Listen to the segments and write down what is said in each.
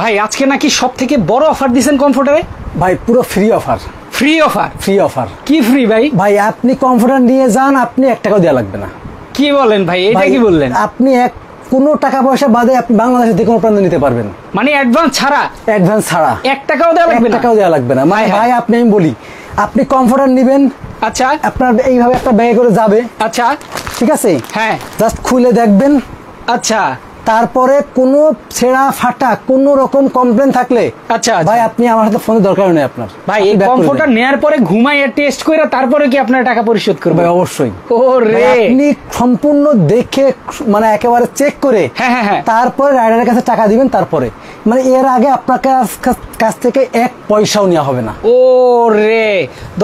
ভাই আজকে নাকি সবথেকে বড় অফার দিবেন কমফোর্টারে? ভাই পুরো free offer. Free offer? Free offer. কি ফ্রি ভাই? ভাই আপনি কমফোর্টার নিয়ে যান, আপনি 1 টাকাও দেওয়া লাগবে না। কি বলেন ভাই, এটা কি বললেন? আপনি কোনো টাকা পয়সা বাদে আপনি বাংলাদেশের যে কোনো প্রান্তে নিতে পারবেন, মানে অ্যাডভান্স ছাড়া? অ্যাডভান্স ছাড়া 1 টাকাও দেওয়া লাগবে না? 1 টাকাও দেওয়া লাগবে না। মানে ভাই আপনি, আমি বলি, আপনি কমফোর্টার নেবেন, আচ্ছা, আপনার এইভাবে একটা ব্যাগে করে যাবে, আচ্ছা ঠিক আছে, হ্যাঁ, জাস্ট খুলে দেখবেন, আচ্ছা, তারপরে কোনো ছেঁড়া ফাটা কোনো রকম কমপ্লেন থাকলে আচ্ছা ভাই আপনি আমার সাথে ফোনে দরকার নেই আপনার। ভাই এই কমফোর্টার নেয়ার পরে ঘুমাইয়ে টেস্ট করে তারপরে কি আপনার টাকা পরিশোধ করবে? ভাই অবশ্যই। ও রে, আপনি সম্পূর্ণ দেখে মানে একেবারে চেক করে তারপরে রাইডারের কাছে টাকা দিবেন, তারপরে মানে এর আগে আপনার কাছ থেকে 1 পয়সাও নেওয়া হবে না। ও রে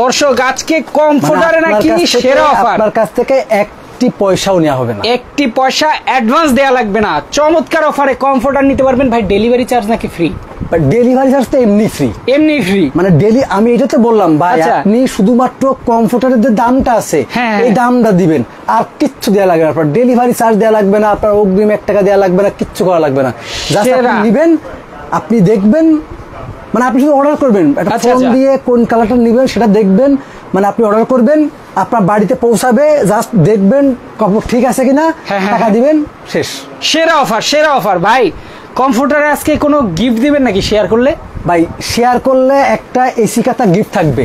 দর্শক, আজকে কমফোর্টারে নাকি সেরা অফার, আপনার কাছ থেকে 1 পয়সাও নেওয়া হবে না, 1 পয়সা অ্যাডভান্স দেওয়া লাগবে না। চমৎকার অফারে কমফোর্টার নিতে পারবেন। ভাই ডেলিভারি চার্জ নাকি ফ্রি? ডেলিভারি চার্জ তো এমনি ফ্রি, এমনি ফ্রি মানে আমি এটা তো বললাম ভাই, আপনি শুধুমাত্র কমফোর্টারের যে দামটা আছে এই দামটা দিবেন, আর কিচ্ছু দেওয়া লাগবে না। আপনার ডেলিভারি চার্জ দেওয়া লাগবে না, আপনার অগ্রিম 1 টাকা দেওয়া লাগবে না, কিচ্ছু করা লাগবে না। জাস্ট আপনি নিবেন, আপনি দেখবেন, মানে আপনি শুধু অর্ডার করবেন, একটা ফোন দিয়ে কোন কালারটা নেবেন সেটা দেখবেন, মানে আপনি অর্ডার করবেন, আপনার বাড়িতে পৌঁছাবে, জাস্ট দেখবেন কাপড় ঠিক আছে কিনা, টাকা দিবেন, শেষ। সেরা অফার, সেরা অফার। ভাই কমফোর্টারে আজকে কোনো গিফট দিবেন নাকি শেয়ার করলে? ভাই শেয়ার করলে একটা এসি কাতা গিফট থাকবে।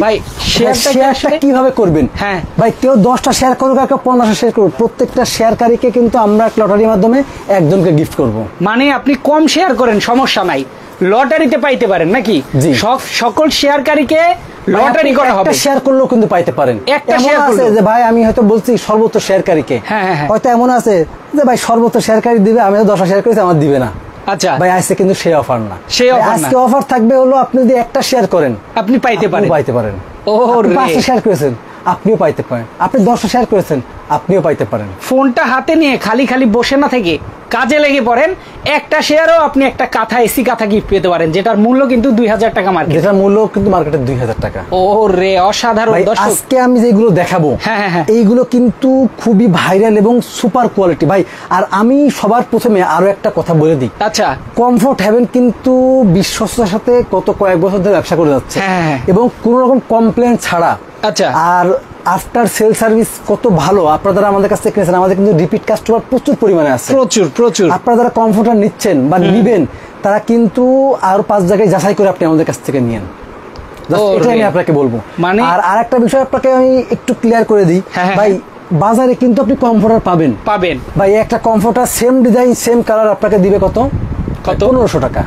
ভাই শেয়ারটা কিভাবে করবেন? হ্যাঁ ভাই, কেউ 10টা শেয়ার করুক, কেউ 15টা শেয়ার করুক, প্রত্যেকটা শেয়ারকারীকে কিন্তু আমরা লটারির মাধ্যমে একজনকে গিফট করব। মানে আপনি কম শেয়ার করেন, সমস্যা নাই, লটারিতে পাইতে পারেন নাকি? সকল শেয়ারকারীকে লটারি করা হবে। একটা শেয়ার করলেও কিন্তু পাইতে পারেন। একটা শেয়ার আছে যে ভাই আমি হয়তো বলছি সর্বোচ্চ শেয়ারকারীকে, হয়তো এমন আছে যে ভাই সর্বোচ্চ শেয়ারকারী দিবে, আমি 10টা শেয়ার করেছি, আমার দিবে না। আচ্ছা ভাই, আজকে কিন্তু সেই অফার না, সেই অফার আজকে অফার থাকবে হলো আপনি যদি 1টা শেয়ার করেন আপনি পাইতে পারেন। ও 5টা শেয়ার করেছেন আপনিও পাইতে পারেন, আপনি 10টা শেয়ার করেছেন আপনিও পাইতে পারেন। ফোনটা হাতে নিয়ে খালি খালি বসে না থেকে কাজে লেগে পড়েন, একটা শেয়ারও আপনি একটা কাঁথা, এসি কাঁথা গিফট পেতে পারেন, যেটার মূল্য কিন্তু 2000 টাকা মার্কেট, যেটার মূল্য কিন্তু মার্কেটে 2000 টাকা। ও রে অসাধারণ। আজকে আমি যেগুলো দেখাবো এইগুলো কিন্তু খুবই ভাইরাল এবং সুপার কোয়ালিটি ভাই। আর আমি সবার প্রথমে আরো একটা কথা বলে দিই, আচ্ছা, কমফোর্ট হেভেন কিন্তু বিশ্বস্ততার সাথে গত কয়েক বছর ধরে ব্যবসা করে যাচ্ছে এবং কোন রকম কমপ্লেন ছাড়া। আচ্ছা, আর আফটার সেল সার্ভিস কত ভালো। আপনারা আমাদের কাছ থেকে কিনেছেন, আমাদের কিন্তু রিপিট কাস্টমার প্রচুর পরিমাণে আছে, প্রচুর। আপনারা যারা কমফোর্টার নিচ্ছেন বা নিবেন, তারা কিন্তু আরো 5 জায়গায় যাচাই করে আপনি আমাদের কাছ থেকে নিয়েন। এটাই আমি আপনাকে বলবো। মানে আর একটা বিষয় আপনাকে আমি একটু ক্লিয়ার করে দিই ভাই, বাজারে কিন্তু আপনি কমফোর্টার পাবেন ভাই, একটা comforter same design same colour আপনাকে দিবে কত 1500 টাকা।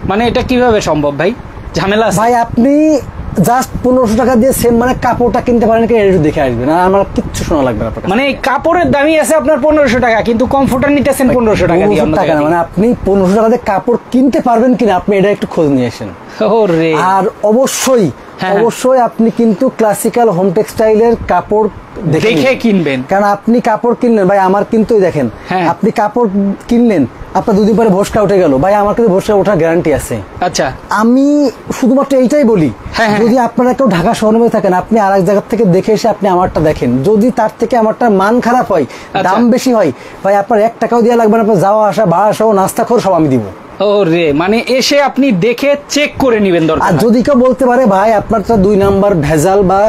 মানে এটা কিভাবে সম্ভব ভাই? ঝামেলা ভাই, আপনি জাস্ট 1500 টাকা দিয়ে সেম মানে কাপড়টা কিনতে পারেন কিনা একটু দেখে আসবেন, আর আমার কিচ্ছু শোনা লাগবে না। মানে কাপড়ের দামই আছে আপনার 1500 টাকা, কিন্তু কমফোর্টার নিতেছেন 1500 টাকা দিয়ে। মানে আপনি 1500 টাকা দিয়ে কাপড় কিনতে পারবেন কিনা আপনি এটা একটু খোঁজ নিয়ে আসেন। আর অবশ্যই আপনি কিন্তু ক্লাসিক্যাল হোম টেক্সটাইলের কাপড় দেখে কিনবেন, কারণ আপনি কাপড় কিনলেন ভাই, আমার কিন্তু দেখেন আপনি কাপড় কিনলেন, আপনার 2 দিন পরে ভোসকা উঠে গেল ভাই, আমার কিন্তু ভোসকা ওঠার গ্যারান্টি আছে। আচ্ছা, আমি শুধুমাত্র এইটাই বলি, যদি আপনারা কেউ ঢাকা শহরের মধ্যে থাকেন, আপনি আরেক জায়গা থেকে দেখে এসে আপনি আমারটা দেখেন, যদি তার থেকে আমারটার মান খারাপ হয়, দাম বেশি হয়, ভাই আপনার 1 টাকাও দেওয়া লাগবে না, আপনার যাওয়া আসা ভাড়া সহ নাস্তা খরচ সব আমি দিব। ও রে, মানে এসে আপনি দেখে চেক করে নেবেন দরকার। আর যদি কেউ বলতে পারে ভাই আপনারটা 2 নাম্বার ভেজাল বা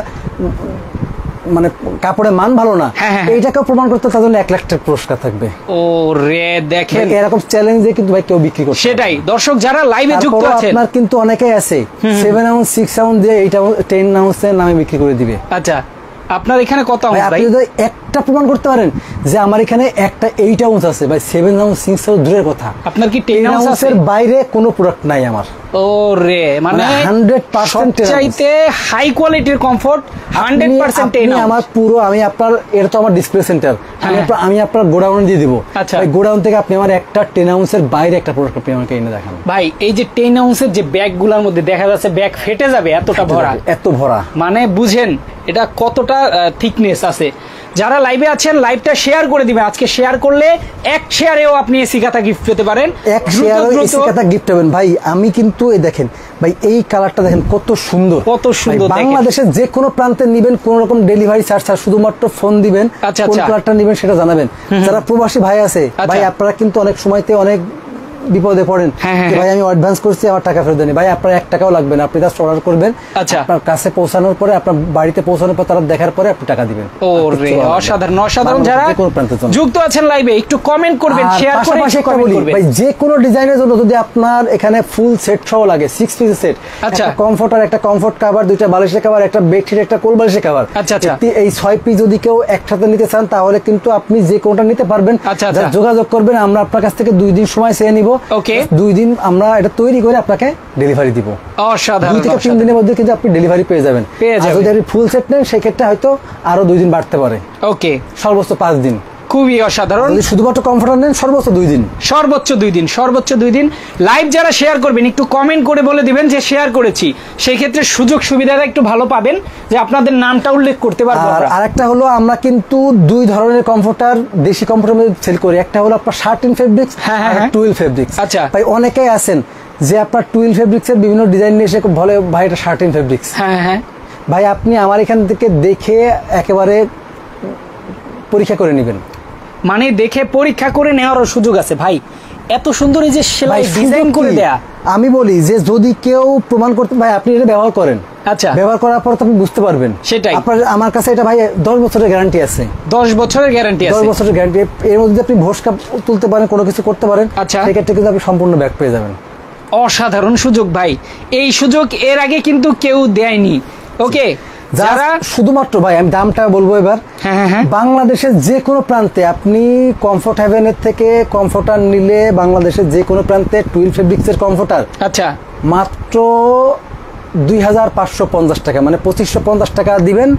মানে কাপড়ের মান ভালো না, এইটাকেও প্রমাণ করতে তার জন্য 1 লাখ টাকা পুরস্কার থাকবে। ও রে, দেখেন এরকম চ্যালেঞ্জে কিন্তু ভাই কেউ বিক্রি করছে। সেটাই দর্শক যারা লাইভে যুক্ত আছেন, আপনার কিন্তু অনেকেই আছে 7 আউন্স 6 আউন্স দিয়ে 10 আউন্সের নামে বিক্রি করে দিবে। আচ্ছা, আপনার এখানে কত আউন্স ভাই? আপনি যদি একটা প্রমাণ করতে পারেন যে আমার এখানে একটা 8 আউন্স আছে ভাই, 7 আউন্স 6 আউন্স দূরের কথা, আপনার কি 10 আউন্সের বাইরে কোনো প্রোডাক্ট নাই আমার। ও রে, মানে 100% চাইতে হাই কোয়ালিটির কমফোর্ট 100% 10 আউন্স। আমার পুরো আমি আপনার এটা তো আমার ডিসপ্লে সেন্টার, আমি আপনার গোডাউন দিয়ে দিব। আচ্ছা, গোডাউন থেকে আপনি আমার একটা 10 আউন্সের বাইরে একটা প্রোডাক্ট আপনি আমাকে এনে দেখান ভাই। এই যে 10 আউন্সের যে ব্যাগগুলোর মধ্যে দেখা যাচ্ছে ব্যাগ ফেটে যাবে, এতটা ভরা, এত ভরা, মানে বুঝেন এটা কতটা থিকনেস আছে। যারা লাইভে আছেন লাইভটা শেয়ার করে দিবেন, আজকে শেয়ার করলে 1 শেয়ারেও আপনি এসি কাঁথা গিফট পেতে পারেন। 1 শেয়ারেও এসি কাঁথা গিফট পাবেন ভাই। আমি কিন্তু এই দেখেন ভাই, এই কালারটা দেখেন কত সুন্দর, কত সুন্দর। বাংলাদেশের যে কোনো প্রান্তে নিবেন, কোন রকম ডেলিভারি চার্জ ছাড়া, শুধুমাত্র ফোন দিবেন, কোন কালারটা নিবেন সেটা জানাবেন। যারা প্রবাসী ভাই আছে ভাই, আপনারা কিন্তু অনেক সময়তে অনেক বিপদে পড়েন ভাই আমি অ্যাডভান্স করছি আমার টাকা ফেরত দেন, ভাই আপনার 1 টাকাও লাগবে না, আপনি জাস্ট অর্ডার করবেন, আপনার কাছে পৌঁছানোর পরে আপনার বাড়িতে পৌঁছানোর পর তারা দেখার পরে আপনি টাকা দিবেন। ওরে অসাধারণ অসাধারণ। যারা যুক্ত আছেন লাইভে একটু কমেন্ট করবেন, শেয়ার করে কমেন্ট করবেন। ভাই যে কোনো ডিজাইনের জন্য যদি আপনার এখানে ফুল সেট সহ লাগে 6 পিসের সেট, একটা কমফর্টার, একটা কমফর্ট কভার, দুইটা বালিশের কভার, একটা বেডশিট, একটা কোল বালিশের কভার, এই 6 পিস যদি কেউ একসাথে নিতে চান তাহলে কিন্তু আপনি যে কোনটা নিতে পারবেন। যোগাযোগ করবেন, আমরা আপনার কাছ থেকে 2 দিন সময় চেয়ে নিব, 2 দিন আমরা এটা তৈরি করে আপনাকে ডেলিভারি দিব। অসাধারণ। 2 থেকে 3 দিনের মধ্যে কিন্তু আপনি ডেলিভারি পেয়ে যাবেন। আর যদি আপনি ফুল সেট নেন সেক্ষেত্রে হয়তো আরো 2 দিন বাড়তে পারে। ওকে, সর্বোচ্চ 5 দিন। খুবই অসাধারণ। যদি শুধুমাত্র কমফর্টার নেন সর্বোচ্চ 2 দিন, সর্বোচ্চ 2 দিন, সর্বোচ্চ 2 দিন। লাইভ যারা শেয়ার করবেন একটু কমেন্ট করে বলে দিবেন যে শেয়ার করেছি, সেই ক্ষেত্রে সুযোগ সুবিধাটা একটু ভালো পাবেন, যে আপনাদের নামটা উল্লেখ করতে পারবো। আর আরেকটা হলো আমরা কিন্তু 2 ধরনের কমফর্টার দেশি কমফর্টার মধ্যে সেল করি। একটা হলো আপনার 13 ফেব্রিক্স আর 12 ফেব্রিক্স। আচ্ছা ভাই অনেকেই আছেন যে আপনার 12 ফেব্রিক্স এর বিভিন্ন ডিজাইন নিয়ে এসে বলে ভাই এটা 13 ফেব্রিক্স। হ্যাঁ ভাই আপনি আমার এখান থেকে দেখে একেবারে পরীক্ষা করে নেবেন, মানে দেখে পরীক্ষা করে নেওয়ারও সুযোগ আছে। ভাই এত সুন্দর এই যে সেলাই ডিজাইন করে দেয়া, আমি বলি যে যদি কেউ প্রমাণ করতে, ভাই আপনি এটা ব্যবহার করেন, আচ্ছা ব্যবহার করার পর তো আপনি বুঝতে পারবেন। সেটাই আপনার আমার কাছে এটা ভাই 10 বছরের গ্যারান্টি আছে। 10 বছরের গ্যারান্টি আছে। 10 বছরের গ্যারান্টি। এর মধ্যে আপনি ভোসকা তুলতে পারেন, কোনো কিছু করতে পারেন, আচ্ছা সেক্ষেত্রে কিন্তু আপনি সম্পূর্ণ ব্যাক পেয়ে যাবেন। অসাধারণ সুযোগ ভাই, এই সুযোগ এর আগে কিন্তু কেউ দেয়নি। ওকে, যারা শুধুমাত্র ভাই আমি দামটা বলবো এবার, বাংলাদেশের যে কোনো প্রান্তে আপনি কমফর্ট হেভেনের থেকে কমফর্টার নিলে বাংলাদেশের যে কোনো প্রান্তে 12 ফেব্রিক্স এর কমফর্টার আচ্ছা মাত্র 2550 টাকা, মানে 2550 টাকা দিবেন,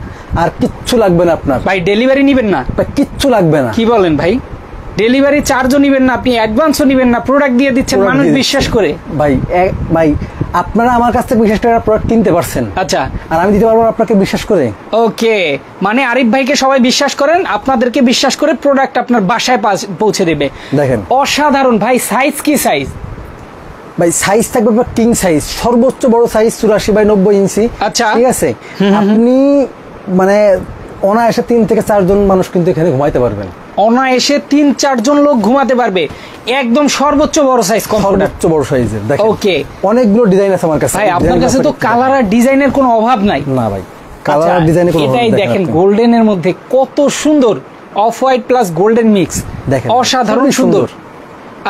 আর কিচ্ছু লাগবে না আপনার। ভাই ডেলিভারি নিবেন না? কিচ্ছু লাগবে না। কি বলেন ভাই, ডেলিভারি চার্জও নিবেন না, আপনি অ্যাডভান্সও নিবেন না, প্রোডাক্ট দিয়ে দিচ্ছেন মানুষ বিশ্বাস করে। ভাই ভাই আপনারা আমার কাছ থেকে বিশেষ করে প্রোডাক্ট কিনতে পারছেন, আচ্ছা, আর আমি দিতে পারবো আপনাকে বিশ্বাস করে। ওকে, মানে আরিফ ভাইকে সবাই বিশ্বাস করেন, আপনাদেরকে বিশ্বাস করে প্রোডাক্ট আপনার বাসায় পৌঁছে দেবে। দেখেন অসাধারণ। ভাই সাইজ কি সাইজ? ভাই সাইজ থাকবে কিং সাইজ, সর্বোচ্চ বড় সাইজ 84/90 ইঞ্চি। আচ্ছা ঠিক আছে, আপনি মানে অনায়াসে 3 থেকে 4 জন মানুষ কিন্তু এখানে ঘুমাইতে পারবেন। অনায়াসে 3-4 জন লোক ঘুমাতে পারবে, একদম সর্বোচ্চ বড় সাইজ, সর্বোচ্চ বড় সাইজের। দেখেন ওকে, অনেকগুলো ডিজাইন আছে আমার কাছে। ভাই আপনার কাছে তো কালার আর ডিজাইনের কোনো অভাব নাই। না ভাই, কালার আর ডিজাইনের কোনো অভাব নাই। এটাই দেখেন গোল্ডেনের মধ্যে কত সুন্দর, off white plus golden mix, দেখেন অসাধারণ সুন্দর।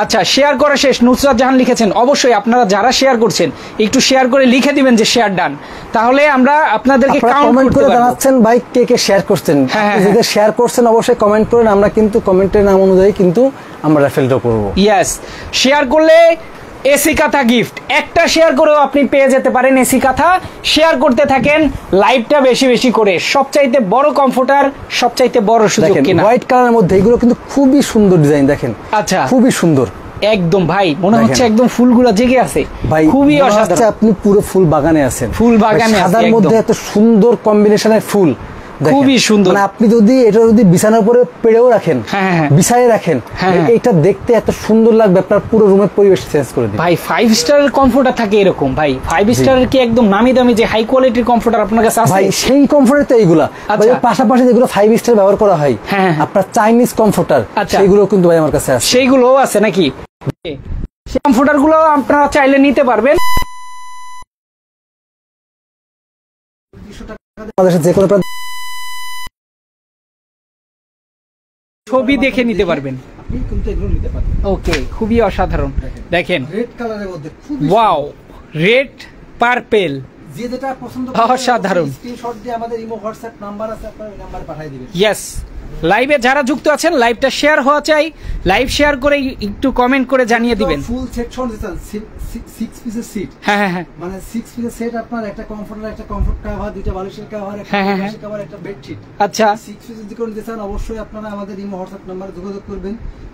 আচ্ছা, শেয়ার করা শেষ। নুসরাত জাহান লিখেছেন, অবশ্যই আপনারা যারা শেয়ার করছেন একটু শেয়ার করে লিখে দিবেন যে শেয়ার ডান, তাহলে আমরা আপনাদেরকে কমেন্ট করে জানাচ্ছেন ভাই কে কে শেয়ার করছেন। যদি শেয়ার করছেন অবশ্যই কমেন্ট করেন, আমরা কিন্তু কমেন্টের নাম অনুযায়ী কিন্তু আমরা রেফারেলটা করব। ইয়েস, শেয়ার করলে এসি কাঁথা গিফট, একটা শেয়ার করেও আপনি পেয়ে যেতে পারেন এসি কাঁথা। শেয়ার করতে থাকেন লাইভটা বেশি বেশি করে। সবচাইতে বড় কমফোর্টার, সবচাইতে বড় সুযোগ কিনা। হোয়াইট কালারের মধ্যে এগুলো কিন্তু খুবই সুন্দর ডিজাইন, দেখেন। আচ্ছা, খুবই সুন্দর একদম ভাই, মনে হচ্ছে একদম ফুলগুলো জেগে আছে ভাই, খুবই অসাধারণ। আপনি পুরো ফুল বাগানে আছেন, ফুল বাগানে, সাদার মধ্যে এত সুন্দর কম্বিনেশনের ফুল, খুবই সুন্দর। মানে আপনি যদি এটা যদি বিছানার উপরে পেড়েও রাখেন, বিছায়ে রাখেন, এটা দেখতে এত সুন্দর লাগবে, আপনার পুরো রুমের পরিবেশ চেঞ্জ করে দিবে। ভাই 5 স্টারের কমফোর্টার থাকে এরকম, ভাই 5 স্টারের কি একদম নামি দামি যে হাই কোয়ালিটির কমফোর্টার আপনার কাছে আছে? ভাই সেই কমফোর্টার তো এইগুলা, পাশাপাশি যেগুলো 5 স্টার ব্যবহার করা হয়, আপনার চাইনিজ কমফোর্টার, সেগুলো কিন্তু ভাই আমার কাছে আছে। সেইগুলোও আছে নাকি? সেই কমফোর্টার গুলো আপনারা চাইলে নিতে পারবেন। বাংলাদেশের যে কোনো ছবি দেখে নিতে পারবেন, আপনি কিন্তু এগুলো নিতে পারবেন। ওকে, খুবই অসাধারণ। দেখেন রেড কালারের মধ্যে, ওয়াও, রেড পার্পল, যে যেটা পছন্দ অসাধারণ। স্ক্রিনশট দিয়ে আমাদের ইমো হোয়াটসঅ্যাপ নাম্বার আছে, আপনার ওই নাম্বারে পাঠিয়ে দিবেন। ইয়েস, লাইভে যারা যুক্ত আছেন লাইভটা শেয়ার হওয়া চাই, লাইভ শেয়ার করে একটু কমেন্ট করে জানিয়ে দিবেন। ফুল সেট শট দিতেন 6 পিসের সিট, মানে 6 পিসের সেট, আপনার একটা কমফোর্টার, একটা কমফোর্ট কভার, দুইটা বালিশের কভার, একটা বালিশের কভার, একটা বেডশিট। আচ্ছা, 6 পিসের যদি করে দিতেন অবশ্যই আপনারা আমাদের ইমো হোয়াটসঅ্যাপ নাম্বারে যোগাযোগ করবেন,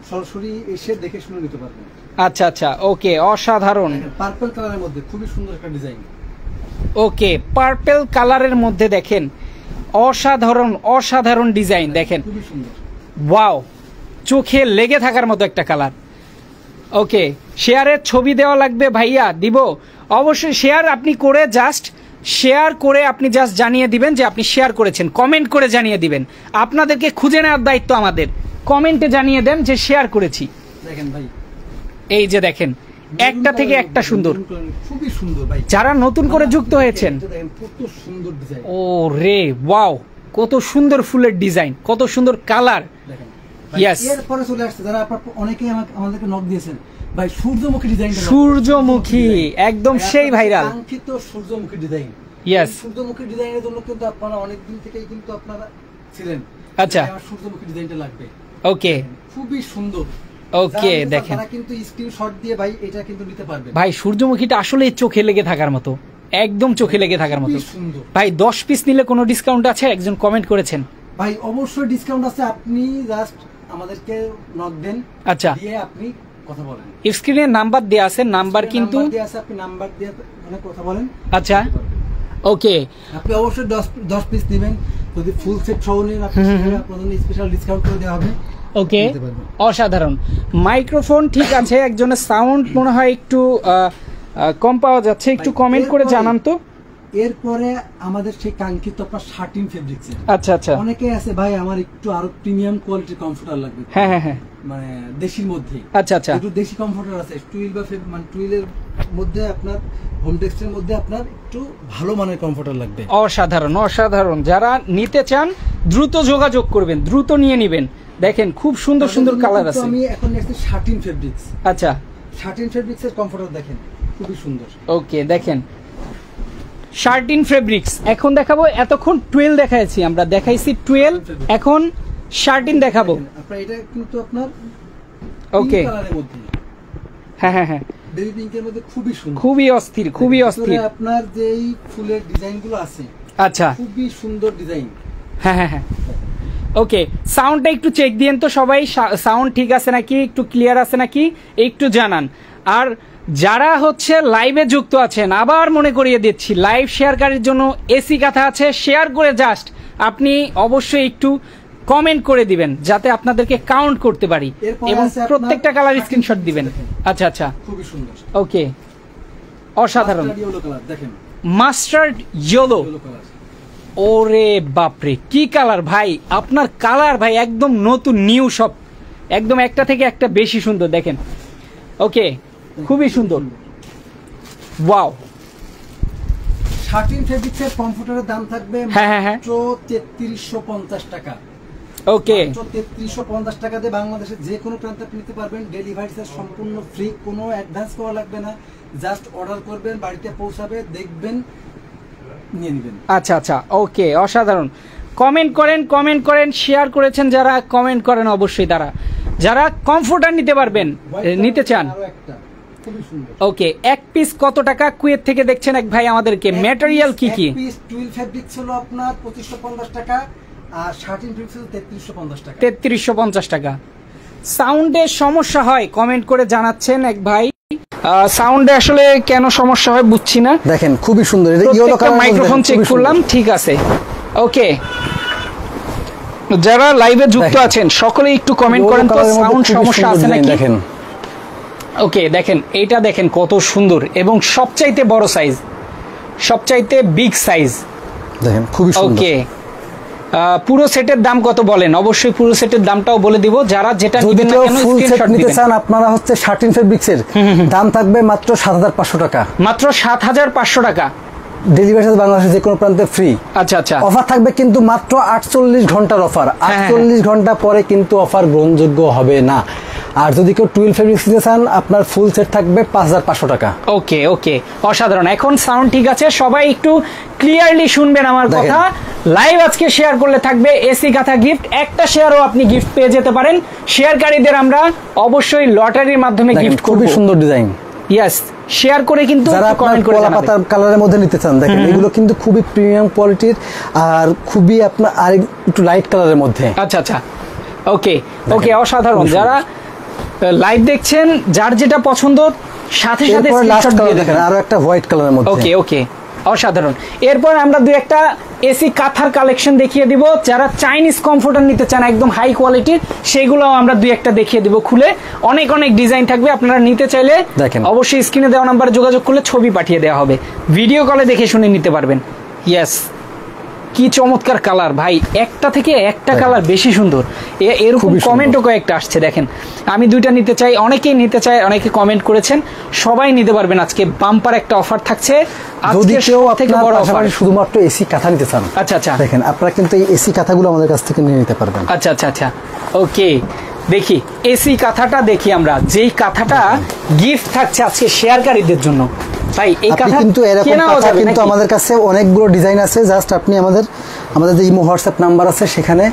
সরাসরি এসে দেখে শুনে নিতে পারবেন। আচ্ছা আচ্ছা, ওকে, অসাধারণ। পার্পল কালারের মধ্যে খুবই সুন্দর একটা ডিজাইন। ওকে, পার্পল কালারের মধ্যে দেখেন অসাধারণ অসাধারণ ডিজাইন, দেখেন খুবই সুন্দর, ওয়াও, চোখে লেগে থাকার মতো একটা কালার। ওকে, শেয়ারের ছবি দেওয়া লাগবে ভাইয়া, দিব অবশ্যই। শেয়ার আপনি করে জাস্ট শেয়ার করে আপনি জাস্ট জানিয়ে দিবেন যে আপনি শেয়ার করেছেন, কমেন্ট করে জানিয়ে দিবেন। আপনাদেরকে খুঁজে নেওয়ার দায়িত্ব আমাদের, কমেন্টে জানিয়ে দেন যে শেয়ার করেছি। দেখেন ভাই এই যে দেখেন একটা থেকে একটা সুন্দর, খুবই সুন্দর ভাই। যারা নতুন করে যুক্ত হয়েছেন, কত সুন্দর ডিজাইন, ও রে ওয়াও, কত সুন্দর ফুলের ডিজাইন, কত সুন্দর কালার। ইয়েস, এরপরে চলে আসছে যারা অনেকেই আমাদেরকে নক দিয়েছেন ভাই, সূর্যমুখী ডিজাইন, সূর্যমুখী একদম সেই ভাইরাল কাঙ্ক্ষিত সূর্যমুখী ডিজাইন। ইয়েস, সূর্যমুখী ডিজাইনের জন্য কিন্তু আপনারা অনেক দিন থেকেই কিন্তু আপনারা ছিলেন, আচ্ছা আমার সূর্যমুখী ডিজাইনটা লাগবে। ওকে, খুবই সুন্দর। ওকে দেখেন, তারা কিন্তু স্ক্রিনশট দিয়ে ভাই এটা কিন্তু নিতে পারবে ভাই। সূর্যমুখীটা আসলে চোখে লেগে থাকার মতো, একদম চোখে লেগে থাকার মতো ভাই। 10 পিস নিলে কোনো ডিসকাউন্ট আছে? একজন কমেন্ট করেছেন ভাই, অবশ্যই ডিসকাউন্ট আছে, আপনি জাস্ট আমাদেরকে নক দেন, আচ্ছা দিয়ে আপনি কথা বলেন। স্ক্রিনে নাম্বার দেয়া আছে, নাম্বার কিন্তু দেয়া আছে, আপনি নাম্বার দিয়ে মানে কথা বলেন। আচ্ছা ওকে, আপনি অবশ্যই 10 পিস নেবেন, যদি ফুল সেট সহ নেন আপনাদের স্পেশাল ডিসকাউন্ট করে দেওয়া হবে। ওকে, অসাধারণ। মাইক্রোফোন ঠিক আছে, একজনের সাউন্ড মনে হয় একটু কম পাওয়া যাচ্ছে, একটু কমেন্ট করে জানান তো। এরপরে আমাদের সেই কাঙ্ক্ষিত আপনার শার্টিন ফেব্রিক্স, আচ্ছা আচ্ছা, অনেকে আছে ভাই আমার একটু আরো প্রিমিয়াম কোয়ালিটির কমফোর্টার লাগবে, হ্যাঁ হ্যাঁ হ্যাঁ, মানে দেশির মধ্যে, আচ্ছা আচ্ছা, একটু দেশি কমফোর্টার আছে, টুইল বা মানে টুইলের মধ্যে আপনার হোম টেক্সটের মধ্যে আপনার একটু ভালো মানের কমফোর্টার লাগবে। অসাধারণ অসাধারণ, যারা নিতে চান দ্রুত যোগাযোগ করবেন, দ্রুত নিয়ে নেবেন। দেখেন খুব সুন্দর সুন্দর কালার আছে। আমি এখন নেক্সট শার্টিন ফেব্রিক্স, আচ্ছা শার্টিন ফেব্রিক্স এর কমফোর্টার দেখেন খুবই সুন্দর। ওকে দেখেন শার্টিন ফেব্রিক্স, এখন দেখাবো, এতক্ষণ 12 দেখাইছি আমরা, দেখাইছি 12, এখন শার্টিন দেখাবো। আপনার এটা কিন্তু আপনার ওকে, কালারের মধ্যে, হ্যাঁ হ্যাঁ হ্যাঁ, বেবি পিঙ্কের মধ্যে খুবই সুন্দর, খুবই অস্থির, খুবই অস্থির। আপনার যেই ফুলের ডিজাইনগুলো আছে, আচ্ছা খুবই সুন্দর ডিজাইন। হ্যাঁ হ্যাঁ হ্যাঁ, ওকে। সাউন্ডটা একটু চেক দিয়েন তো সবাই, সাউন্ড ঠিক আছে নাকি, একটু ক্লিয়ার আছে নাকি একটু জানান। আর যারা হচ্ছে লাইভে যুক্ত আছেন, আবার মনে করিয়ে দিচ্ছি, লাইভ শেয়ারকারীর জন্য এসি কথা আছে, শেয়ার করে জাস্ট আপনি অবশ্যই একটু কমেন্ট করে দিবেন, যাতে আপনাদেরকে কাউন্ট করতে পারি, এবং প্রত্যেকটা কালার স্ক্রিনশট দিবেন। আচ্ছা আচ্ছা, খুবই সুন্দর। ওকে, অসাধারণ। দেখেন মাস্টার্ড ইয়েলো, ওরে বাপরে কি কালার ভাই, আপনার কালার ভাই একদম নতুন নিউ, সব একদম একটা থেকে একটা বেশি সুন্দর। দেখেন ওকে, খুবই সুন্দর, ওয়াও। শার্টিন ফেব্রিক্সের কমফোর্টারের দাম থাকবে মাত্র 3350 টাকা। ওকে, 3350 টাকা দিয়ে বাংলাদেশের যে কোনো প্রান্তে আপনি নিতে পারবেন, ডেলিভারি চার্জ সম্পূর্ণ ফ্রি, কোনো অ্যাডভান্স করা লাগবে না, জাস্ট অর্ডার করবেন, বাড়িতে পৌঁছাবে, দেখবেন, নিয়ে নেবেন। আচ্ছা আচ্ছা, ওকে, অসাধারণ। কমেন্ট করেন, কমেন্ট করেন, শেয়ার করেছেন যারা, কমেন্ট করেন অবশ্যই, তারা যারা কমফোর্টার নিতে পারবেন, নিতে চান। ওকে, এক পিস কত টাকা? কুয়েত থেকে দেখছেন এক ভাই আমাদেরকে, ম্যাটেরিয়াল কি কি? টুইল ফেব্রিক্স হলো আপনার 2550 টাকা, আর শার্টিন ফেব্রিক্স হলো 3350 টাকা। 3350 টাকা। সাউন্ডের সমস্যা হয় কমেন্ট করে জানাচ্ছেন এক ভাই, সাউন্ডে আসলে কেন সমস্যা হয় বুঝছি না। দেখেন খুবই সুন্দর, এটা ইয়েলো কালার, মাইক্রোফোন চেক করলাম, ঠিক আছে। ওকে, যারা লাইভে যুক্ত আছেন সকলে একটু কমেন্ট করেন তো, সাউন্ড সমস্যা আছে নাকি। দেখেন ওকে, দেখেন এইটা দেখেন কত সুন্দর, এবং সবচাইতে বড় সাইজ, সবচাইতে বিগ সাইজ, দেখেন খুবই সুন্দর। ওকে, পুরো সেটের দাম কত বলেন? অবশ্যই পুরো সেটের দামটাও বলে দিব, যারা যেটা নেবেন না কেন স্ক্রিনশট নিতে চান আপনারা হচ্ছে শার্টিন ফেব্রিক্স এর দাম থাকবে মাত্র 7500 টাকা, মাত্র 7500 টাকা, ডেলিভারি চার্জ বাংলাদেশের যে কোনো প্রান্তে ফ্রি। আচ্ছা আচ্ছা, অফার থাকবে কিন্তু মাত্র 48 ঘন্টার অফার, 48 ঘন্টা পরে কিন্তু অফার গ্রহণযোগ্য হবে না। আর যদি কেউ টুইল ফেব্রিক্স নিতে চান, আপনার ফুল সেট থাকবে 5500 টাকা। ওকে ওকে, অসাধারণ। এখন সাউন্ড ঠিক আছে, সবাই একটু ক্লিয়ারলি শুনবেন আমার কথা। লাইভ আজকে শেয়ার করলে থাকবে এসি কাঁথা গিফট, একটা শেয়ারও আপনি গিফট পেয়ে যেতে পারেন। শেয়ারকারীদের আমরা অবশ্যই লটারির মাধ্যমে গিফট করব। খুবই সুন্দর ডিজাইন, ইয়েস, শেয়ার করে কিন্তু কমেন্ট করে জানাবেন। পাতা কালারের মধ্যে নিতে চান, দেখেন এগুলো কিন্তু খুবই প্রিমিয়াম কোয়ালিটির, আর খুবই আপনার আর একটু লাইট কালারের মধ্যে। আচ্ছা আচ্ছা, ওকে ওকে, অসাধারণ। যারা লাইভ দেখছেন, যার যেটা পছন্দ সাথে সাথে স্ক্রিনশট দিয়ে দেখেন। আরো একটা হোয়াইট কালারের মধ্যে। ওকে ওকে, অসাধারণ। এরপর আমরা দুই একটা এসি কাঁথার কালেকশন দেখিয়ে দিব, যারা চাইনিজ কমফোর্টার নিতে চান একদম হাই কোয়ালিটির, সেগুলো আমরা দুই একটা দেখিয়ে দিব খুলে। অনেক অনেক ডিজাইন থাকবে, আপনারা নিতে চাইলে অবশ্যই স্ক্রিনে দেওয়া নাম্বারে যোগাযোগ করলে ছবি পাঠিয়ে দেওয়া হবে, ভিডিও কলে দেখে শুনে নিতে পারবেন। ইয়েস, কি চমৎকার কালার ভাই, একটা থেকে একটা কালার বেশি সুন্দর। এরকম কমেন্টও কয়েকটা আসছে, দেখেন আমি দুইটা নিতে চাই, অনেকেই নিতে চায়, অনেকে কমেন্ট করেছেন, সবাই নিতে পারবেন। আজকে বাম্পার একটা অফার থাকছে, যদি কেউ থেকে বড় অফার শুধুমাত্র এসি কাঁথা নিতে চান, আচ্ছা আচ্ছা, দেখেন আপনারা কিন্তু এই এসি কাঁথাগুলো আমাদের কাছ থেকে নিয়ে নিতে পারবেন। আচ্ছা আচ্ছা আচ্ছা, ওকে দেখি এসি কাঁথাটা দেখি আমরা, যেই কাঁথাটা গিফট থাকছে আজকে শেয়ারকারীদের জন্য। ভাই এই কাঁথা কিন্তু এরকম কাঁথা কিন্তু আমাদের কাছে অনেকগুলো ডিজাইন আছে, জাস্ট আপনি আমাদের যে ইমো হোয়াটসঅ্যাপ নাম্বার আছে সেখানে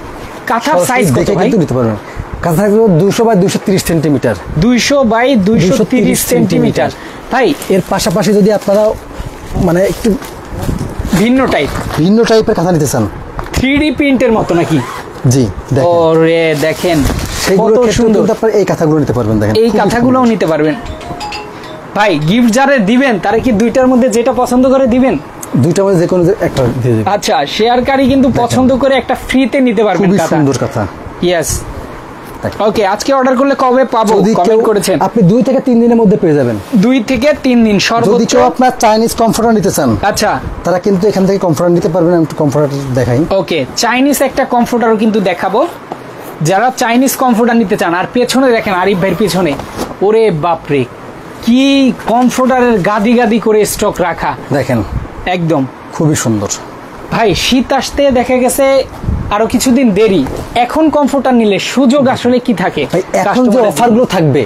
কাঁথার সাইজ দেখে কিন্তু নিতে পারবেন। কাঁথাগুলো 200 বাই 230 সেন্টিমিটার, 200 বাই 230 সেন্টিমিটার। ভাই এর পাশাপাশি যদি আপনারা মানে একটু ভিন্ন টাইপের কাঁথা নিতে চান, 3D প্রিন্টের মতো নাকি? জি, ওরে দেখেন কত সুন্দর, আপনারা এই কাঁথাগুলো নিতে পারবেন। দেখেন এই কাঁথাগুলোও নিতে পারবেন। ভাই গিফট যারা দিবেন তারা কি দুইটার মধ্যে যেটা পছন্দ করে দিবেন? দুইটার মধ্যে যে কোনো একটা দিয়ে দিবেন। আচ্ছা, শেয়ারকারী কিন্তু পছন্দ করে একটা ফ্রিতে নিতে পারবেন। খুব সুন্দর কথা। ইয়েস, ওকে। আজকে অর্ডার করলে কবে পাবো কমেন্ট করেছেন? আপনি 2 থেকে 3 দিনের মধ্যে পেয়ে যাবেন। 2 থেকে 3 দিন সর্বোচ্চ। যদি কেউ আপনার চাইনিজ কমফোর্টার নিতে চান, আচ্ছা, তারা কিন্তু এখান থেকে কমফোর্টার নিতে পারবেন। আমি একটু কমফোর্টার দেখাই। ওকে, চাইনিজ একটা কমফোর্টারও কিন্তু দেখাবো যারা চাইনিজ কমফোর্টার নিতে চান। আর পেছনে দেখেন আরিফ ভাইয়ের পেছনে, ওরে বাপরে কি কমফোর্টারের গাদি গাদি করে স্টক রাখা, দেখেন একদম খুবই সুন্দর। ভাই শীত আসতে দেখা গেছে আরো কিছুদিন দেরি, এখন কমফোর্টার নিলে সুযোগ আসলে কি থাকে? এখন যে অফারগুলো থাকবে,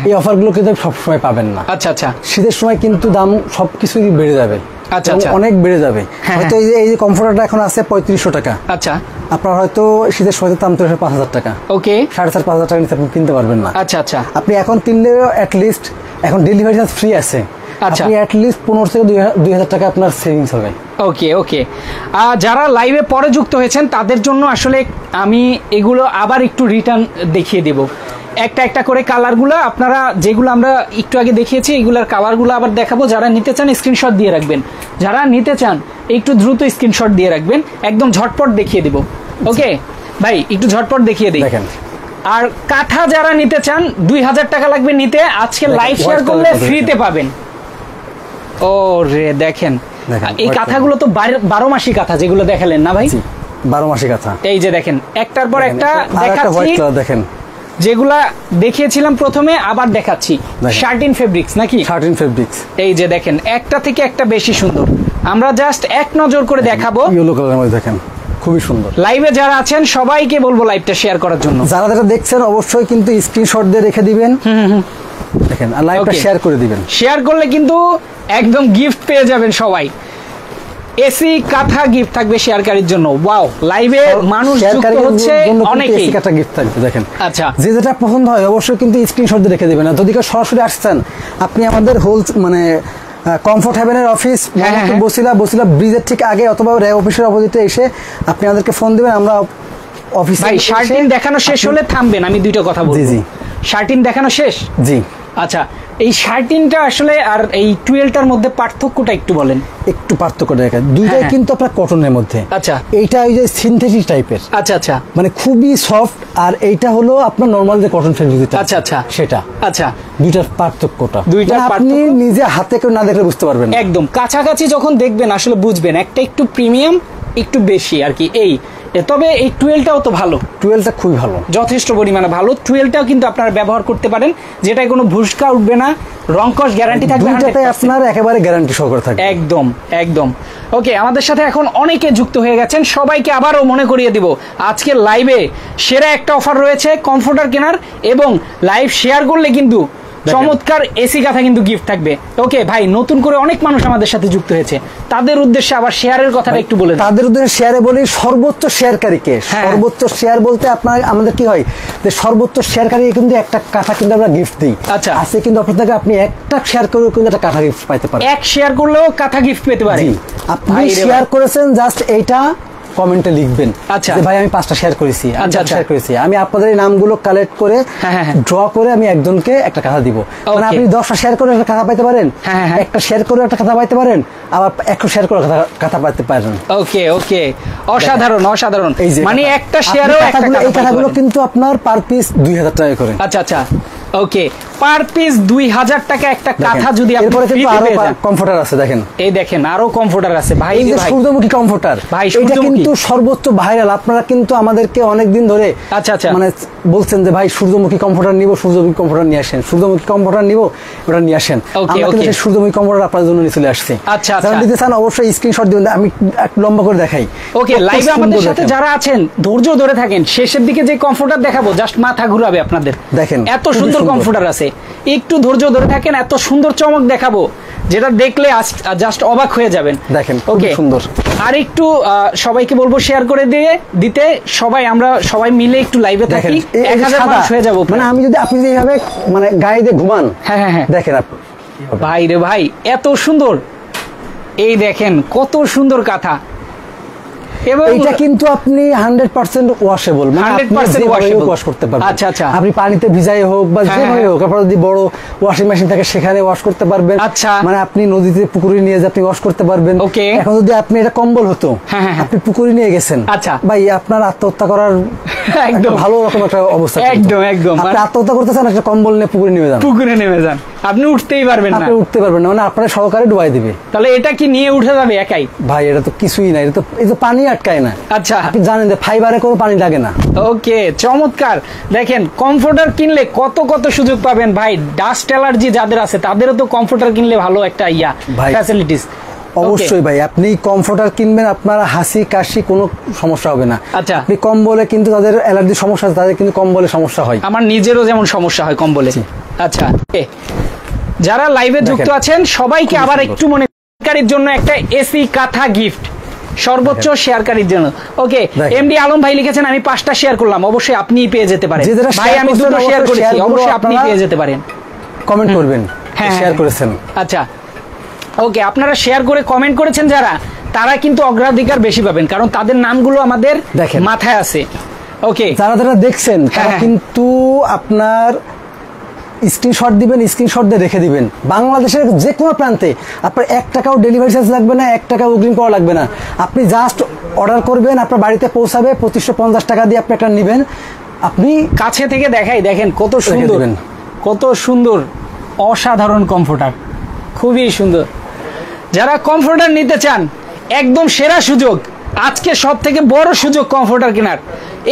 এই অফারগুলো কিন্তু সবসময় পাবেন না। আচ্ছা আচ্ছা, শীতের সময় কিন্তু দাম সবকিছুই বেড়ে যাবে। আচ্ছা আচ্ছা, অনেক বেড়ে যাবে। হয়তো এই যে কমফোর্টারটা এখন আছে 3500 টাকা, আচ্ছা, আপনার হয়তো শীতের সময় দাম তো 5000 টাকা, ওকে, 4500 টাকা নিতে আপনি কিনতে পারবেন না। আচ্ছা আচ্ছা, আপনি এখন কিনলেও অ্যাটলিস্ট এখন ডেলিভারি চার্জ ফ্রি আছে, আপনি অ্যাটলিস্ট 15 থেকে 2000 টাকা আপনার সেভিংস হবে। ওকে ওকে, যারা লাইভে পরে যুক্ত হয়েছেন তাদের জন্য আসলে আমি এগুলো আবার একটু রিটার্ন দেখিয়ে দেব, একটা একটা করে কালারগুলো। আপনারা যেগুলো আমরা একটু আগে দেখিয়েছি এগুলোর কালারগুলো আবার দেখাবো। যারা নিতে চান স্ক্রিনশট দিয়ে রাখবেন, যারা নিতে চান একটু দ্রুত স্ক্রিনশট দিয়ে রাখবেন, একদম ঝটপট দেখিয়ে দেব। ওকে ভাই, একটু ঝটপট দেখিয়ে দিই। দেখেন, আর কাঁথা যারা নিতে চান 2000 টাকা লাগবে নিতে, আজকে লাইভ শেয়ার করলে ফ্রিতে পাবেন। ও রে দেখেন, এই কাঁথাগুলো তো 12 মাসি কাঁথা যেগুলো দেখালেন না ভাই? 12 মাসি কাঁথা। এই যে দেখেন একটার পর একটা দেখাচ্ছি, দেখেন যেগুলা দেখিয়েছিলাম প্রথমে আবার দেখাচ্ছি। শার্টিন ফেব্রিক্স নাকি? Satin fabrics. এই যে দেখেন একটা থেকে একটা বেশি সুন্দর। আমরা জাস্ট এক নজর করে দেখাবো। ইয়েলো কালারের মধ্যে দেখেন খুবই সুন্দর। লাইভে যারা আছেন সবাইকে বলবো লাইভটা শেয়ার করার জন্য। যারা যারা দেখছেন অবশ্যই কিন্তু স্ক্রিনশট দিয়ে রেখে দিবেন। দেখেন আর লাইভটা শেয়ার করে দিবেন। শেয়ার করলে কিন্তু একদম গিফট পেয়ে যাবেন সবাই। এসি কাঁথা গিফট থাকবে শেয়ারকারীর জন্য। ওয়াও, লাইভে মানুষ যুক্ত হচ্ছে অনেকেই, এসি কাঁথা গিফট থাকবে। দেখেন, আচ্ছা, যে যেটা পছন্দ হয় অবশ্যই কিন্তু স্ক্রিনশট দিয়ে রেখে দিবেন। আর যদি কেউ সরাসরি আসছেন, আপনি আমাদের হোল মানে কমফোর্ট হেভেনের অফিস বসিলা ব্রিজের ঠিক আগে অথবা রে অফিসের অপোজিটে এসে আপনি আমাদেরকে ফোন দিবেন, আমরা অফিসে। ভাই শার্টিন দেখানো শেষ হলে থামবেন, আমি দুইটা কথা বলবো। জি জি, শার্টিন দেখানো শেষ? জি। আচ্ছা, এই শার্টিনটা আসলে আর এই টুয়েলটার মধ্যে পার্থক্যটা একটু বলেন। একটু পার্থক্য দেখেন, দুইটাই কিন্তু আপনার কটনের মধ্যে। আচ্ছা, এইটা ওই যে সিনথেটিক টাইপের। আচ্ছা আচ্ছা, মানে খুবই সফট, আর এইটা হলো আপনার নরমাল যে কটন ফেব্রিক। আচ্ছা আচ্ছা, সেটা। আচ্ছা, দুইটার পার্থক্যটা আপনি নিজে হাতে কেউ না দেখলে বুঝতে পারবেন। একদম কাছাকাছি যখন দেখবেন আসলে বুঝবেন, একটা একটু প্রিমিয়াম একটু বেশি আর কি। তবে এই টুয়েলটাও তো ভালো, টুয়েলটা খুবই ভালো, যথেষ্ট পরিমাণে ভালো। টুয়েলটাও কিন্তু আপনারা ব্যবহার করতে পারেন, যেটায় কোনো ভুসকা উঠবে না, রংকশ গ্যারান্টি থাকবে, আপনার একেবারে গ্যারান্টি সহকারে থাকবে। একদম একদম। ওকে, আমাদের সাথে এখন অনেকে যুক্ত হয়ে গেছেন, সবাইকে আবারও মনে করিয়ে দিব আজকে লাইভে সেরা একটা অফার রয়েছে কমফোর্টার কেনার, এবং লাইভ শেয়ার করলে কিন্তু চমৎকার এসি কাঁথা কিন্তু গিফট থাকবে। ওকে ভাই, নতুন করে অনেক মানুষ আমাদের সাথে যুক্ত হয়েছে, তাদের উদ্দেশ্যে আবার শেয়ারের কথাটা একটু বলে। তাদের উদ্দেশ্যে শেয়ারে বলি, সর্বোচ্চ শেয়ারকারীকে, সর্বোচ্চ শেয়ার বলতে আপনার আমাদের কি হয় যে সর্বোচ্চ শেয়ারকারী কিন্তু একটা কাঁথা কিন্তু আমরা গিফট দিই। আচ্ছা, আছে কিন্তু আপনার থেকে আপনি একটা শেয়ার করলেও কিন্তু একটা কাঁথা গিফট পাইতে পারেন। এক শেয়ার করলেও কাঁথা গিফট পেতে পারেন। আপনি শেয়ার করেছেন, জাস্ট এইটা কমেন্টে লিখবেন। আচ্ছা, ভাই আমি 5টা শেয়ার করেছি, শেয়ার করেছি, আমি আপনাদের এই নামগুলো কালেক্ট করে ড্র করে আমি একজনকে একটা কাঁথা দিব। মানে আপনি 10টা শেয়ার করে একটা কাঁথা পাইতে পারেন, একটা শেয়ার করে একটা কাঁথা পাইতে পারেন, আবার 100 শেয়ার করে কাঁথা পাইতে পারেন। ওকে ওকে, অসাধারণ অসাধারণ। মানে একটা শেয়ারও একটা কাঁথা। এই কাঁথাগুলো কিন্তু আপনার পার পিস 2000 টাকা করে। আচ্ছা আচ্ছা, ওকে, পার পিস 2000 টাকা একটা কাঁথা যদি আপনি এরপরে কিন্তু আরো কমফোর্টার আছে দেখেন, এই দেখেন আরো কমফোর্টার আছে ভাই। এই যে সূর্যমুখী কমফোর্টার, ভাই এটা কিন্তু সর্বোচ্চ ভাইরাল। আপনারা কিন্তু আমাদেরকে অনেক দিন ধরে মানে বলছেন যে ভাই সূর্যমুখী কমফোর্টার নিব, সূর্যমুখী কমফোর্টার নিয়ে আসেন, সূর্যমুখী কমফোর্টার নিব, ওটা নিয়ে আসেন। আমরা কিন্তু সেই সূর্যমুখী কমফোর্টার আপনাদের জন্য নিয়ে চলে আসছি। আচ্ছা, যারা নিতে চান অবশ্যই স্ক্রিনশট দিবেন, আমি একটু লম্বা করে দেখাই। ওকে, লাইভে আমাদের সাথে যারা আছেন ধৈর্য ধরে থাকেন, শেষের দিকে যে কমফোর্টার দেখাবো জাস্ট মাথা ঘুরাবে আপনাদের। দেখেন এত সুন্দর কমফোর্টার আছে, একটু ধৈর্য ধরে থাকেন, এত সুন্দর চমক দেখাবো যেটা দেখলে জাস্ট অবাক হয়ে যাবেন। দেখেন ওকে সুন্দর। আর একটু সবাইকে বলবো শেয়ার করে দিতে, আমরা সবাই মিলে একটু লাইভে থাকি, 1000 মানুষ হয়ে যাবো। মানে আমি যদি আপনি এইভাবে মানে গায়ে দিয়ে ঘুমান, হ্যাঁ হ্যাঁ হ্যাঁ, দেখেন আপনি ভাই রে ভাই এত সুন্দর, এই দেখেন কত সুন্দর কাঁথা। এবং এটা কিন্তু আপনি 100% ওয়াশেবল, মানে 100% ওয়াশ করতে পারবেন। আচ্ছা আচ্ছা, আপনি পানিতে ভিজাই হোক বা যেভাবে হোক, আপনার যদি বড় ওয়াশিং মেশিন থাকে সেখানে ওয়াশ করতে পারবেন। আচ্ছা, মানে আপনি নদীতে পুকুরে নিয়ে যে আপনি ওয়াশ করতে পারবেন। ওকে, এখন যদি আপনি এটা কম্বল হতো, আপনি পুকুরে নিয়ে গেছেন, আচ্ছা ভাই আপনার আত্মহত্যা করার একদম ভালো রকম একটা অবস্থা। একদম একদম, আপনি আত্মহত্যা করতেছেন, একটা কম্বল নিয়ে পুকুরে নেমে যান, আপনি উঠতেই পারবেন না, আপনি উঠতে পারবেন না, মানে আপনার সহকারে ডুবাই দিবে। তাহলে এটা কি নিয়ে উঠে যাবে একাই? ভাই এটা তো কিছুই না, এটা তো পানি আটকায় না। আচ্ছা, আপনি জানেন যে ফাইবারে কোনো পানি লাগে না। ওকে, চমৎকার। দেখেন কমফোর্টার কিনলে কত কত সুযোগ পাবেন ভাই। ডাস্ট অ্যালার্জি যাদের আছে তাদেরও তো কমফোর্টার কিনলে ভালো একটা ফ্যাসিলিটিস। অবশ্যই ভাই, আপনি কমফোর্টার কিনবেন, আপনার হাসি কাশি কোনো সমস্যা হবে না। আচ্ছা, আপনি কম্বলে কিন্তু তাদের অ্যালার্জি সমস্যা আছে, তাদের কিন্তু কম্বলে সমস্যা হয়। আমার নিজেরও যেমন সমস্যা হয় কম্বলে। আচ্ছা, যারা লাইভে যুক্ত আছেন সবাইকে আবার একটু মনে করার জন্য একটা এসি কাঁথা গিফট সর্বোচ্চ শেয়ারকারীর জন্য। ওকে, এমডি আলম ভাই লিখেছেন আমি 5টা শেয়ার করলাম, অবশ্যই আপনিই পেয়ে যেতে পারেন। ভাই আমি 2টো শেয়ার করেছি, অবশ্যই আপনি পেয়ে যেতে পারেন। কমেন্ট করবেন শেয়ার করেছেন। আচ্ছা, ওকে, আপনারা শেয়ার করে কমেন্ট করেছেন যারা, তারা কিন্তু অগ্রাধিকার বেশি পাবেন, কারণ তাদের নামগুলো আমাদের মাথায় আছে। ওকে, যারা দেখছেন তারা কিন্তু আপনার স্ক্রিনশট দিবেন, স্ক্রিনশট দিয়ে রেখে দিবেন। বাংলাদেশের যে কোনো প্রান্তে আপনার 1 টাকাও ডেলিভারি চার্জ লাগবে না, 1 টাকা অগ্রিম করা লাগবে না। আপনি জাস্ট অর্ডার করবেন, আপনার বাড়িতে পৌঁছাবে, 2550 টাকা দিয়ে আপনি একটা নেবেন। আপনি কাছে থেকে দেখাই, দেখেন কত সুন্দর, কত সুন্দর, অসাধারণ কমফোর্টার, খুবই সুন্দর। যারা কমফোর্টার নিতে চান একদম সেরা সুযোগ, আজকে সব থেকে বড় সুযোগ কমফোর্টার কেনার।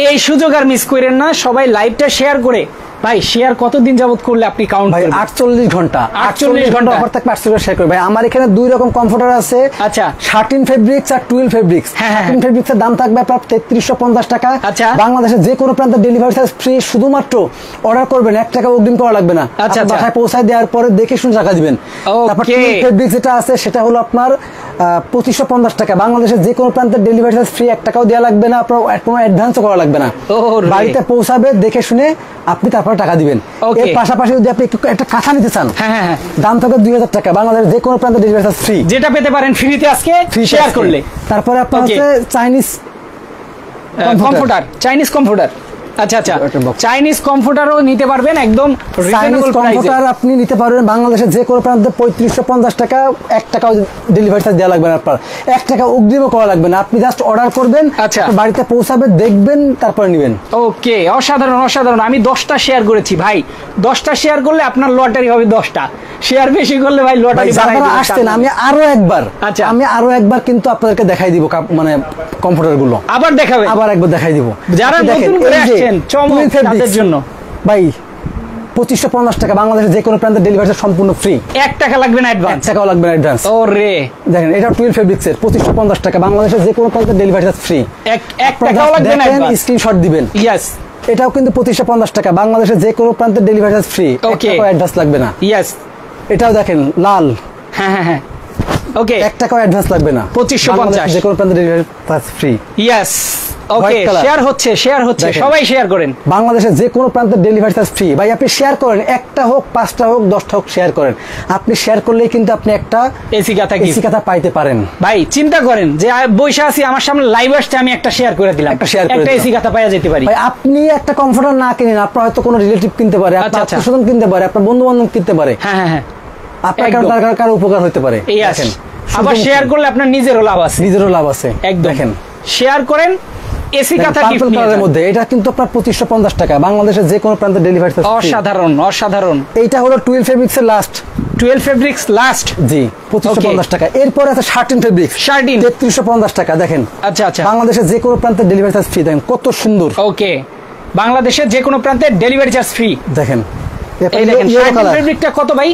এই সুযোগ আর মিস করেন না। সবাই লাইভটা শেয়ার করে, ভাই শেয়ার কতদিন যাবত করলে আপনি কাউন্ট করবেন? 48 ঘন্টা, 48 ঘন্টা অফার থাকবে। 48 শেয়ার করবে ভাই। আমার এখানে 2 রকম কমফোর্টার আছে। আচ্ছা, 13 ফেব্রিক্স আর 12 ফেব্রিক্স। 13 ফেব্রিক্স এর দাম থাকবে আপনার 3350 টাকা। আচ্ছা, বাংলাদেশের যে কোনো প্রান্তে ডেলিভারি চার্জ ফ্রি, শুধুমাত্র অর্ডার করবেন, 1 টাকা অগ্রিম করা লাগবে না। আচ্ছা, বাসায় পৌঁছায় দেওয়ার পরে দেখে শুনে টাকা দিবেন। তারপর 12 ফেব্রিক্স যেটা আছে সেটা হলো আপনার 2550 টাকা। বাংলাদেশের যে কোনো প্রান্তে ডেলিভারি চার্জ ফ্রি, 1 টাকাও দেওয়া লাগবে না, আপনার কোনো অ্যাডভান্সও করা লাগবে না। বাড়িতে পৌঁছাবে, দেখে শুনে আপনি তারপর টাকা দিবেন। এর পাশাপাশি যদি আপনি একটা কাঁথা নিতে চান, দাম থাকবে 2000 টাকা। বাংলাদেশের যে কোনো প্রান্তে ডেলিভারি চার্জ ফ্রি, যেটা পেতে পারেন ফ্রিতে আজকে শেয়ার করলে। তারপরে আপনার হচ্ছে চাইনিজ কমফোর্টার। আচ্ছা আচ্ছা, চাইনিজ কমফোর্টারও নিতে পারবেন, একদম রিজনেবল প্রাইসে আপনি নিতে পারবেন। বাংলাদেশের যে কোনো প্রান্তে 3550 টাকা, 1 টাকাও ডেলিভারি চার্জ দেওয়া লাগবে না, আপনার 1 টাকা অগ্রিমও করা লাগবে না। আপনি জাস্ট অর্ডার করবেন, বাড়িতে পৌঁছাবে, দেখবেন, তারপরে নেবেন। ওকে, অসাধারণ অসাধারণ। আমি 10টা শেয়ার করেছি ভাই, 10টা শেয়ার করলে আপনার লটারি হবে 10টা, শেয়ার বেশি করলে ভাই লটারি আসছেন। আমি আরো একবার কিন্তু আপনাদেরকে দেখাই দিব, মানে কমফোর্টার গুলো আবার একবার দেখাই দিব। যারা নতুন করে আসছেন চমক তাদের জন্য ভাই 2550 টাকা। বাংলাদেশের যে কোনো প্রান্তে ডেলিভারি সম্পূর্ণ ফ্রি, 1 টাকা লাগবে না অ্যাডভান্স, 1 টাকাও লাগবে না অ্যাডভান্স। ওরে দেখেন, এটা 12 ফেব্রিক্স এর 2550 টাকা। বাংলাদেশের যে কোনো প্রান্তে ডেলিভারি ফ্রি, 1 টাকাও লাগবে না অ্যাডভান্স। স্ক্রিনশট দিবেন। ইয়েস, এটাও কিন্তু 2550 টাকা। বাংলাদেশের যে কোনো প্রান্তে ডেলিভারি ফ্রি, 1 টাকাও অ্যাডভান্স লাগবে না। ইয়েস, এটাও দেখেন লাল, হ্যাঁ, ওকে, 1 টাকাও অ্যাডভান্স লাগবে না, 2550, যে কোনো প্রান্তে ডেলিভারি ফ্রি। ইয়েস, ওকে, শেয়ার হচ্ছে, সবাই শেয়ার করেন। বাংলাদেশের যে কোনো প্রান্তে ডেলিভারি চার্জ ফ্রি। ভাই আপনি শেয়ার করেন, 1টা হোক, 5টা হোক, 10টা হোক, শেয়ার করেন। আপনি শেয়ার করলেই কিন্তু আপনি একটা এসি কাঁথা পাইতে পারেন। ভাই চিন্তা করেন যে বৈশা আছি, আমার সামনে লাইভ আসছে, আমি একটা শেয়ার করে দিলাম, একটা এসি কাঁথা পাইয়া যেতে পারি। ভাই আপনি একটা কমফোর্টার না কিনেন, আপনার হয়তো কোনো রিলেটিভ কিনতে পারে, আপনার আত্মীয়স্বজন কিনতে পারে, আপনার বন্ধু বান্ধব কিনতে পারে। হ্যাঁ, আপনার কারো উপকার হতে পারে। আবার শেয়ার করলে আপনার নিজেরও লাভ আছে, একদম। দেখেন, শেয়ার করেন, এসি কাঁথা গিফট কালারের মধ্যে। এটা কিন্তু আপনার 2550 টাকা, বাংলাদেশের যে কোনো প্রান্তে ডেলিভারি। অসাধারণ অসাধারণ। এইটা হলো 12 ফেব্রিক্স এর লাস্ট, 12 ফেব্রিক্স লাস্ট, জি 2550 টাকা। এরপর আছে 13 ফেব্রিক্স, 3350 টাকা। দেখেন আচ্ছা আচ্ছা, বাংলাদেশের যে কোনো প্রান্তে ডেলিভারি চার্জ ফ্রি। দেখেন কত সুন্দর। ওকে, বাংলাদেশের যে কোনো প্রান্তে ডেলিভারি চার্জ ফ্রি। দেখেন এই দেখেন 13 ফেব্রিকটা কত ভাই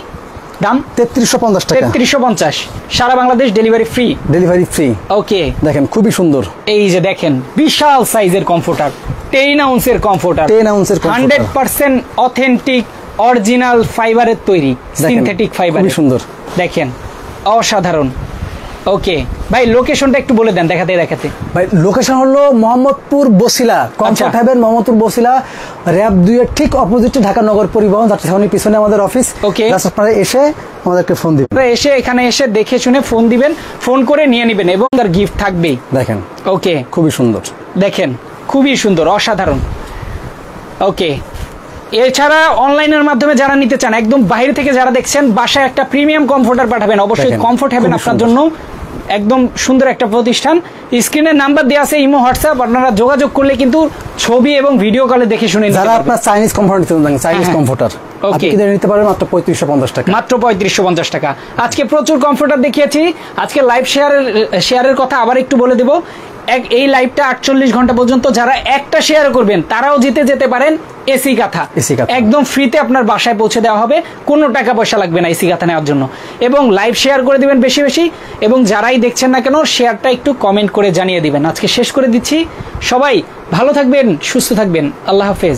দাম? 3350 টাকা। 3350, সারা Bangladesh delivery free. Delivery free. Okay, দেখেন খুবই সুন্দর। এই যে দেখেন বিশাল সাইজের কমফোর্টার, 10 আউন্সের কমফোর্টার, 10 আউন্সের কমফোর্টার, 100% অথেন্টিক অরিজিনাল ফাইবারের তৈরি, সিনথেটিক ফাইবার। খুবই সুন্দর। দেখেন অসাধারণ। ওকে ভাই, লোকেশনটা একটু বলে দেন দেখাতে দেখাতে। ভাই লোকেশন হলো Mohammadpur Basila, comfort heaven Mohammadpur Basila, RAB 2 এর ঠিক অপোজিটে ঢাকা নগর পরিবহন যাত্রীবাহীর পিছনে আমাদের অফিস। ওকে, আপনারা এসে আমাদেরকে ফোন দিবেন, এসে এখানে এসে দেখে শুনে ফোন দিবেন, ফোন করে নিয়ে নেবেন এবং তার গিফট থাকবেই। দেখেন ওকে, খুবই সুন্দর। দেখেন খুবই সুন্দর, অসাধারণ। ওকে, এছাড়া অনলাইনের মাধ্যমে যারা নিতে চান, একদম বাইরে থেকে যারা দেখছেন, বাসায় একটা প্রিমিয়াম কমফোর্টার পাঠাবেন, অবশ্যই কমফোর্ট হেভেন আপনার জন্য একদম সুন্দর একটা প্রতিষ্ঠান। স্ক্রিনে নাম্বার দেওয়া আছে, ইমো হোয়াটসঅ্যাপ, আপনারা যোগাযোগ করলে কিন্তু ছবি এবং ভিডিও কলে দেখে শুনে নিতে যারা আপনার চাইনিজ কমফোর্টার নিতে চান, চাইনিজ কমফোর্টার আপনি নিতে পারবেন মাত্র 3550 টাকা। মাত্র 3550 টাকা। আজকে প্রচুর কমফোর্টার দেখিয়েছি। আজকে লাইভ শেয়ারের কথা আবার একটু বলে দেব। এই লাইভটা 48 ঘন্টা পর্যন্ত যারা একটা শেয়ার করবেন তারাও জিতে যেতে পারেন এসি কাঁথা। একদম ফ্রিতে আপনার বাসায় পৌঁছে দেওয়া হবে, কোনো টাকা পয়সা লাগবে না এসি কাঁথা নেওয়ার জন্য। এবং লাইভ শেয়ার করে দিবেন বেশি বেশি, এবং যারাই দেখছেন না কেন শেয়ারটা একটু কমেন্ট করে জানিয়ে দিবেন। আজকে শেষ করে দিচ্ছি, সবাই ভালো থাকবেন, সুস্থ থাকবেন, আল্লাহ হাফেজ।